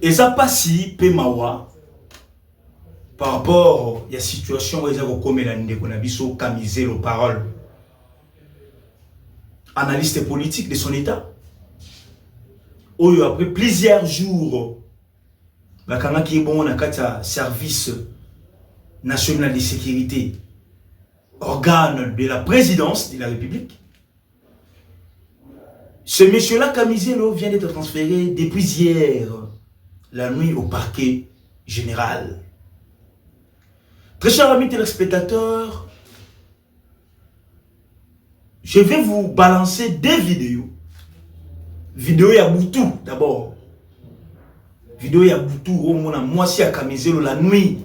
Et ça passe si Pemawa par rapport à la situation où ils ont commis la Ndeko camisé aux paroles. Analyste politique de son état. Où après plusieurs jours, bakanga qui est bon na kata service national de sécurité, organe de la présidence de la République. Ce monsieur-là, Kamizelo, vient d'être transféré depuis hier, la nuit, au parquet général. Très chers amis téléspectateurs, je vais vous balancer des vidéos. Vidéo Yaboutou d'abord. Vidéo Yaboutou, au moins moi si à Kamizelo la nuit,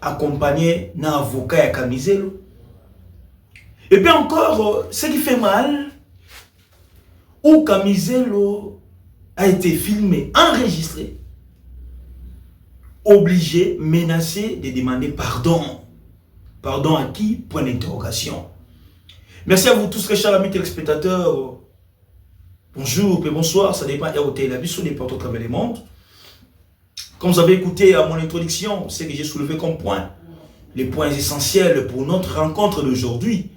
accompagné d'un avocat à Kamizelo. Et puis encore, ce qui fait mal, où Kamizelo a été filmé, enregistré, obligé, menacé de demander pardon. Pardon à qui? Point d'interrogation. Merci à vous tous, très chers amis téléspectateurs. Bonjour et bonsoir, ça dépend ROT, la vie sur les portes au travers du monde. Comme vous avez écouté à mon introduction, c'est que j'ai soulevé comme point, les points essentiels pour notre rencontre d'aujourd'hui.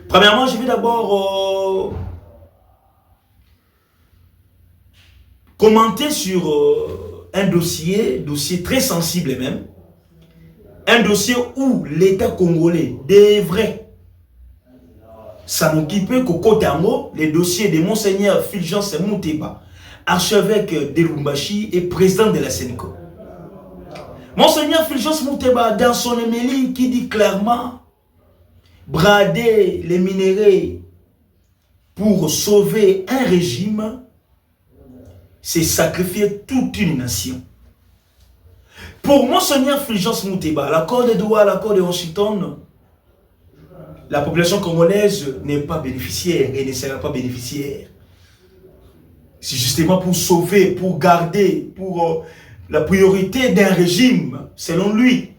Premièrement, je vais d'abord commenter sur un dossier très sensible même, un dossier où l'État congolais devrait s'en occuper qu'au Kotango, les dossiers de Monseigneur Fulgence Mouteba, archevêque de Lubumbashi et président de la Sénico. Monseigneur Fulgence Mouteba, dans son émélie, qui dit clairement brader les minéraux pour sauver un régime, c'est sacrifier toute une nation. Pour Monseigneur Fulgence Mouteba, l'accord de Doha, l'accord de Washington, la population congolaise n'est pas bénéficiaire et ne sera pas bénéficiaire. C'est justement pour sauver, pour garder, pour la priorité d'un régime, selon lui.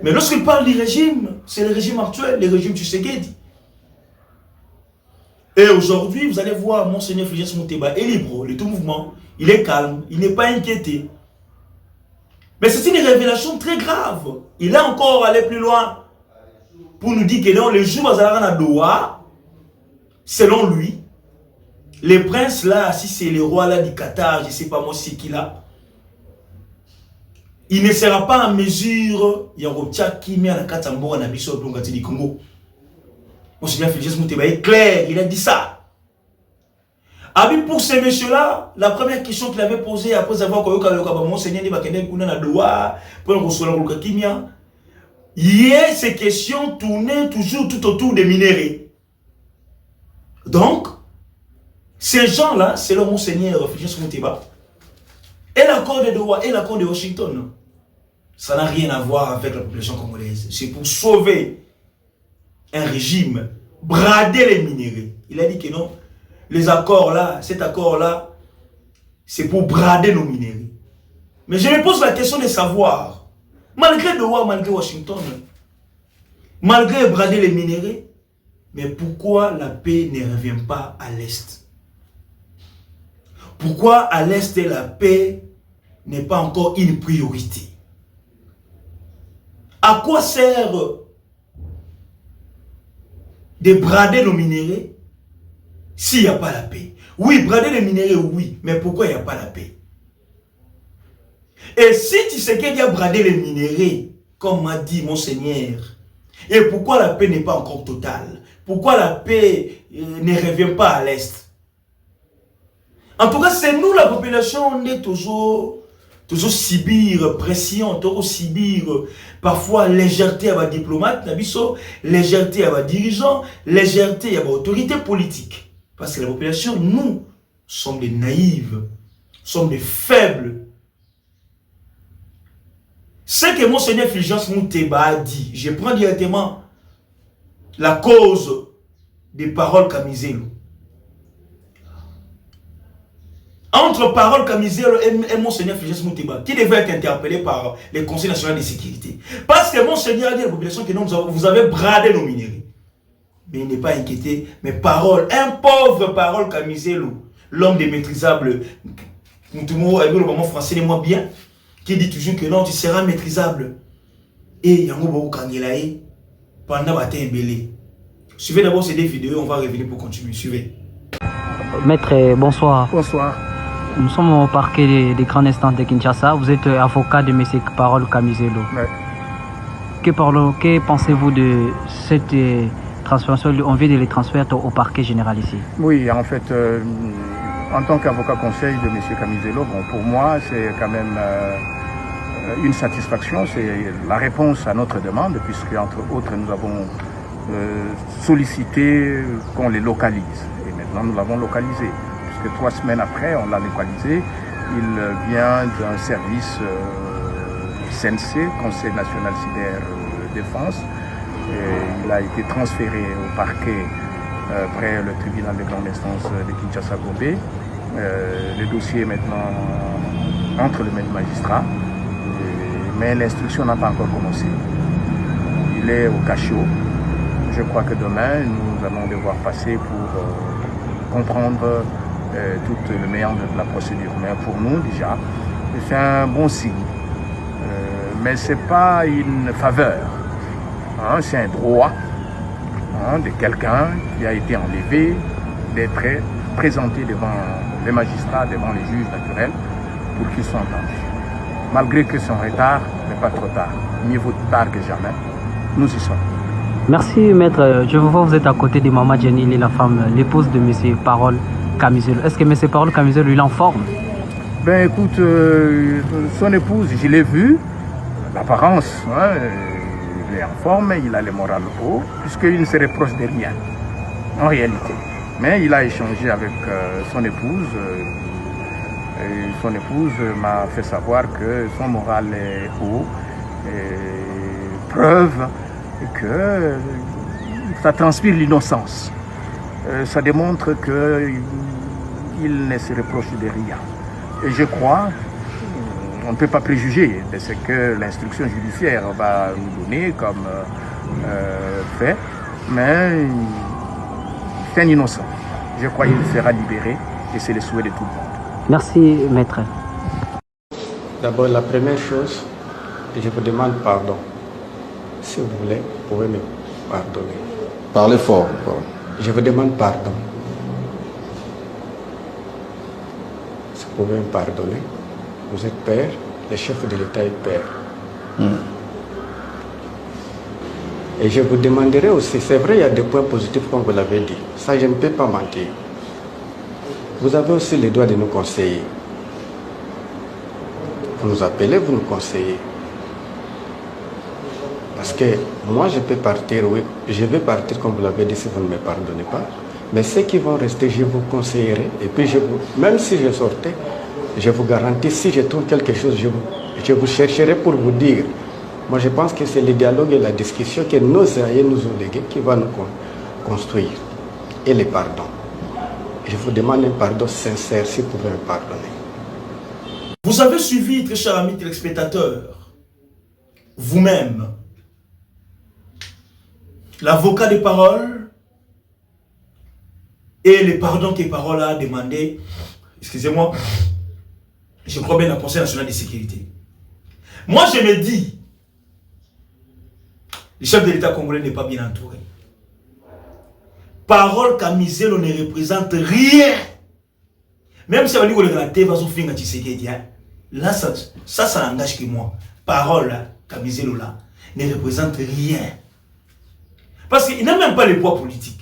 Mais lorsqu'il parle du régime, c'est le régime actuel, le régime Tshisekedi. Et aujourd'hui, vous allez voir, Monseigneur Fulgence Mouteba est libre, le tout mouvement, il est calme, il n'est pas inquiété. Mais c'est une révélation très grave. Il est encore allé plus loin pour nous dire que non, les jours où à Doha, selon lui, les princes là, si c'est le roi là du Qatar, je ne sais pas moi c'est qui là, il ne sera pas en mesure, il y a un qui met à Katambo en abisso du Congo. Monseigneur Fulgence Mouteba est clair, il a dit ça. Abi pour ces messieurs-là, la première question qu'il avait posée après avoir connu Monseigneur Doha, pour le ces questions tournaient toujours tout autour des minéraux. Donc, ces gens-là, c'est le Monseigneur Fulgence Mouteba, et l'accord de Doha et l'accord de Washington, ça n'a rien à voir avec la population congolaise. C'est pour sauver un régime, brader les minéraux. Il a dit que non, les accords là, cet accord-là, c'est pour brader nos minéraux. Mais je me pose la question de savoir, malgré Doha, malgré Washington, malgré brader les minéraux, mais pourquoi la paix ne revient pas à l'Est? Pourquoi à l'Est la paix n'est pas encore une priorité? À quoi sert de brader nos minéraux s'il n'y a pas la paix? Oui, brader les minéraux, oui, mais pourquoi il n'y a pas la paix? Et si tu sais qu'il y a bradé les minéraux, comme m'a dit Monseigneur, et pourquoi la paix n'est pas encore totale? Pourquoi la paix ne revient pas à l'Est? En tout cas, c'est nous, la population, on est toujours subir pression, toujours subir parfois légèreté à vos diplomates, légèreté à vos dirigeants, légèreté à vos autorités politiques. Parce que la population, nous, sommes des naïfs, sommes des faibles. Ce que Monseigneur Fulgence Mouteba a dit, je prends directement la cause des paroles Kamizelo. Entre paroles Kamizelo et Monseigneur Fulgence Mouteba, qui devait être interpellé par le Conseil national de sécurité. Parce que Monseigneur a dit à la population que non, vous avez bradé nos minéraux. Mais il n'est pas inquiété. Mais parole, un pauvre parole Kamizelo, l'homme démaîtrisable, Moutoumou, avec le moment français, les moins bien, qui dit toujours que non, tu seras maîtrisable. Et Yango Boko Kangelaï, pendant la belé. Suivez d'abord ces deux vidéos, on va revenir pour continuer. Suivez. Maître, bonsoir. Bonsoir. Nous sommes au parquet des grands instances de Kinshasa. Vous êtes avocat de M. Parole Kamizelo. Ouais. Que pensez-vous de cette transformation? On vient de les transférer au parquet général ici. Oui, en fait, en tant qu'avocat conseil de M. Kamizelo, bon, pour moi, c'est quand même une satisfaction. C'est la réponse à notre demande, puisque, entre autres, nous avons sollicité qu'on les localise. Et maintenant, nous l'avons localisé. Puisque 3 semaines après, on l'a localisé. Il vient d'un service CNC, Conseil national cyber défense. Et il a été transféré au parquet près le tribunal de grande instance de Kinshasa-Gombe. Le dossier est maintenant entre les mains du magistrat, mais l'instruction n'a pas encore commencé. Il est au cachot. Je crois que demain, nous allons devoir passer pour comprendre tout le meilleur de la procédure. Mais pour nous, déjà, c'est un bon signe. Mais ce n'est pas une faveur. Hein, c'est un droit de quelqu'un qui a été enlevé d'être présenté devant les magistrats, devant les juges naturels, pour qu'ils soient entendus. Malgré que son retard n'est pas trop tard, mieux vaut tard que jamais, nous y sommes. Merci maître. Je vous vois, vous êtes à côté de Maman Jenny, la femme, l'épouse de M. Parole Kamizelo. Est-ce que M. Parole Kamizelo, il est en forme? Ben écoute, son épouse, je l'ai vu, l'apparence, hein, il est en forme, il a le moral haut, puisqu'il ne se reproche de rien, en réalité. Mais il a échangé avec son épouse, et son épouse m'a fait savoir que son moral est haut, et preuve que ça transpire l'innocence. Ça démontre qu'il ne se reproche de rien. Et je crois, on ne peut pas préjuger de ce que l'instruction judiciaire va nous donner comme fait, mais c'est un innocent. Je crois qu'il sera libéré et c'est le souhait de tout le monde. Merci, maître. D'abord, la première chose, je vous demande pardon. Si vous voulez, vous pouvez me pardonner. Parlez fort. Je vous demande pardon. Si vous pouvez me pardonner, vous êtes père, le chef de l'État est père. Et je vous demanderai aussi, c'est vrai, il y a des points positifs comme vous l'avez dit. Ça, je ne peux pas mentir. Vous avez aussi le droit de nous conseiller. Vous nous appelez, vous nous conseillez. Parce que moi, je peux partir, oui, je vais partir comme vous l'avez dit si vous ne me pardonnez pas. Mais ceux qui vont rester, je vous conseillerai. Et puis, même si je sortais, je vous garantis, si je trouve quelque chose, je vous chercherai pour vous dire. Moi, je pense que c'est le dialogue et la discussion que nos aïeux nous ont légués qui va nous construire. Et le pardon. Je vous demande un pardon sincère, si vous pouvez me pardonner. Vous avez suivi, très chers amis téléspectateurs, vous-même, l'avocat des paroles et le pardon que Parole a demandé, excusez-moi, je crois bien au Conseil national de sécurité. Moi, je me dis, le chef de l'État congolais n'est pas bien entouré. Parole Kamizelo ne représente rien. Même si on dit que le raté va souffrir quand Tshisekedi, là, ça n'engage que moi. Parole Kamizelo là ne représente rien. Parce qu'il n'a même pas le poids politique.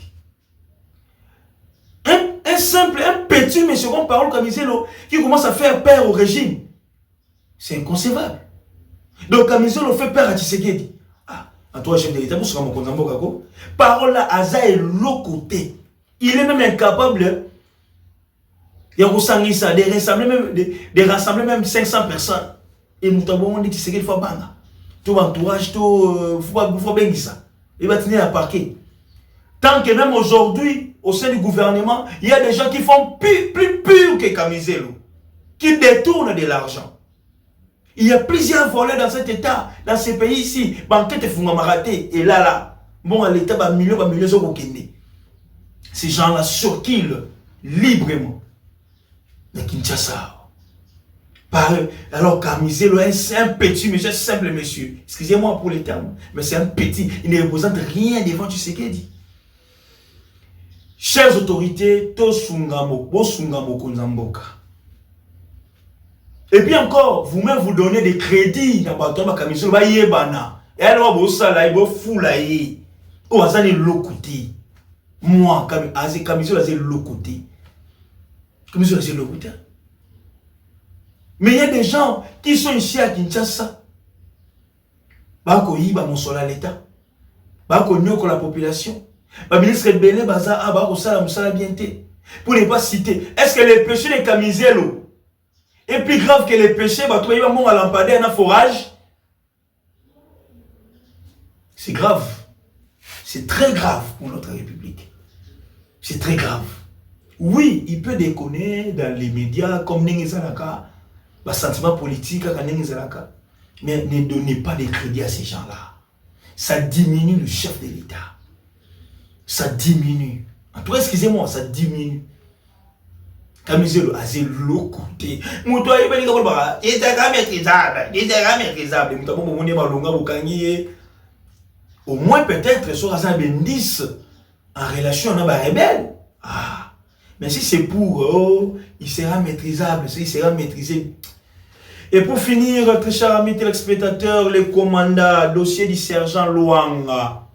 Un petit monsieur comme Parole Kamizelo qui commence à faire peur au régime, c'est inconcevable. Donc Kamizelo fait peur à Tshisekedi. À toi, chef de l'État, vous serez mon condamné. Parole là, Aza est l'autre côté. Il est même incapable de rassembler même 500 personnes. Et nous avons dit que Tshisekedi faut banga. Tout entourage, tout faut bien ça. Il va tenir à parquet. Tant que même aujourd'hui, au sein du gouvernement, il y a des gens qui font plus pur que Kamizelo, qui détournent de l'argent. Il y a plusieurs volets dans cet État, dans ces pays ici. Banquette Fungamaraté, et là. Bon, l'État va milieu au Kenya. Ces gens-là circulent librement dans Kinshasa. Alors Camizelo, c'est un petit monsieur, simple monsieur. Excusez-moi pour les termes, mais c'est un petit. Il ne représente rien devant Tshisekedi. Chères autorités, et puis encore, vous-même vous donnez des crédits dans le Camizelo, et alors vous allez vous fouler. Vous allez l'occulter. Moi, Camizelo, c'est l'occulter. Camizelo, c'est l'occulter. Mais il y a des gens qui sont ici à Kinshasa. Bako yiba monsola l'État. Bako nyoko la population. Ba ministre Bené Baza a bako sala musala bienté. Pour ne pas citer. Est-ce que les péchés de Camizelo est plus grave que les péchés bato yiba mon lampadaire na forage? C'est grave. C'est très grave pour notre République. C'est très grave. Oui, il peut déconner dans les médias comme Nengezalaka. Sentiment politique, mais ne donnez pas de crédit à ces gens-là. Ça diminue le chef de l'État. Ça diminue. En tout cas, excusez-moi, ça diminue. Camizelo a zéro côté. Au moins peut-être sur un 10 en relation avec un rebelle. Ah. Mais si c'est pour il sera maîtrisable, il sera maîtrisé. Et pour finir, très chers amis téléspectateurs, le commandant, dossier du sergent Luanga,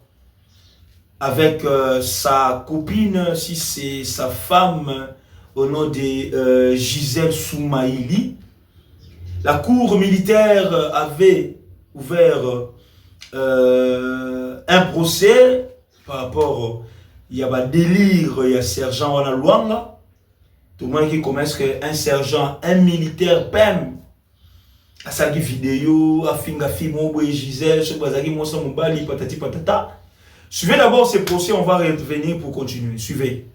avec sa copine, si c'est sa femme, au nom de Gisèle Soumaïli. La cour militaire avait ouvert un procès par rapport il y a un délire, il y a sergent Luanga. Tout le monde qui commence qu'un sergent, un militaire PEM, à sa vidéo, à Finga Fimo, Gisèle, patati patata. Suivez d'abord ce procès, on va revenir pour continuer. Suivez.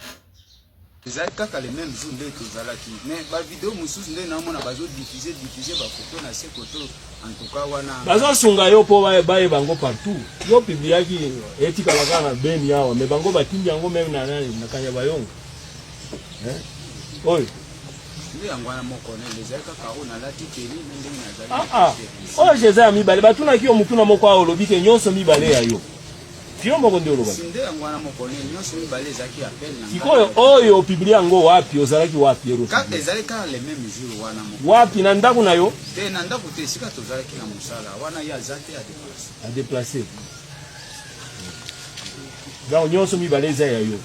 Bazo sunga yo po bae bango partout. Yo pibliaki eti kalaka na beni yawa me bango batindi yango même na nani na kanya bayongo. Oy. Oh jeza mibale batuna ki omutuna moko a olobike nyonso mibale ya yo. Kio moko ndio loba. Kikoyo oyo piblia ngo wapi ozalaki wapi ero. Kaka ezalika le même jour wana moko. Wapi na ndaku na yo? Te na ndaku te sika tozalaki na musala wana ya zate a déplacer. Ga nyonso mibale za ya yo.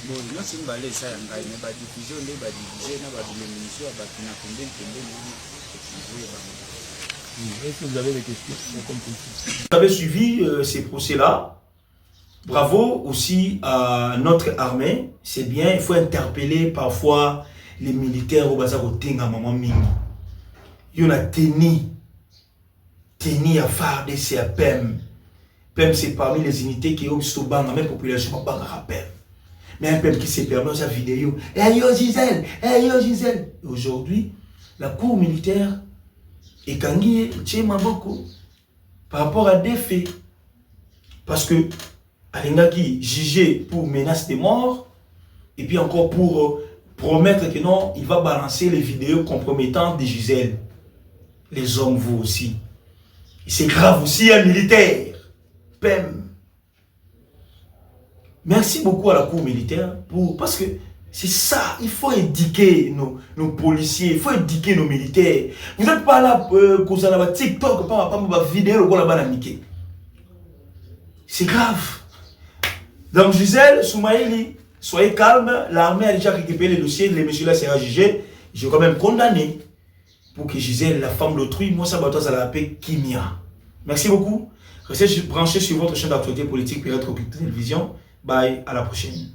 Bon nyonso mibale za ya ngai ne ba diffusion ne ba diviser na ba diminution ba kina combien Est-ce que vous avez des questions? Vous avez suivi ces procès-là. Bravo aussi à notre armée. C'est bien, il faut interpeller parfois les militaires au bazar au Tenga Maman Mingi. Il y en a teni à faire des CAPEM. PEM, c'est parmi les unités qui ont eu la même population, pas PEM. Mais un PEM qui s'est permis dans sa vidéo. Hey yo Gisèle, hey yo Gisèle. Aujourd'hui, la cour militaire et Kangi Maboko par rapport à des faits. Parce que Alengaki jugé pour menace de mort et puis encore pour promettre que non, il va balancer les vidéos compromettantes de Gisèle. Les hommes, vous aussi. C'est grave aussi, un militaire. PEM. Merci beaucoup à la cour militaire parce que c'est ça, il faut éduquer nos policiers, il faut éduquer nos militaires. Vous n'êtes pas là pour ça, TikTok, pas vidéo, c'est grave. Donc Gisèle Soumaïli, soyez calme, l'armée a déjà récupéré les dossiers, les messieurs-là seront jugés. Je vais quand même condamner pour que Gisèle, la femme d'autrui, moi ça va la paix Kimia. Merci beaucoup. Restez branchés sur votre chaîne d'actualité politique Pirate Télévision. Bye, à la prochaine.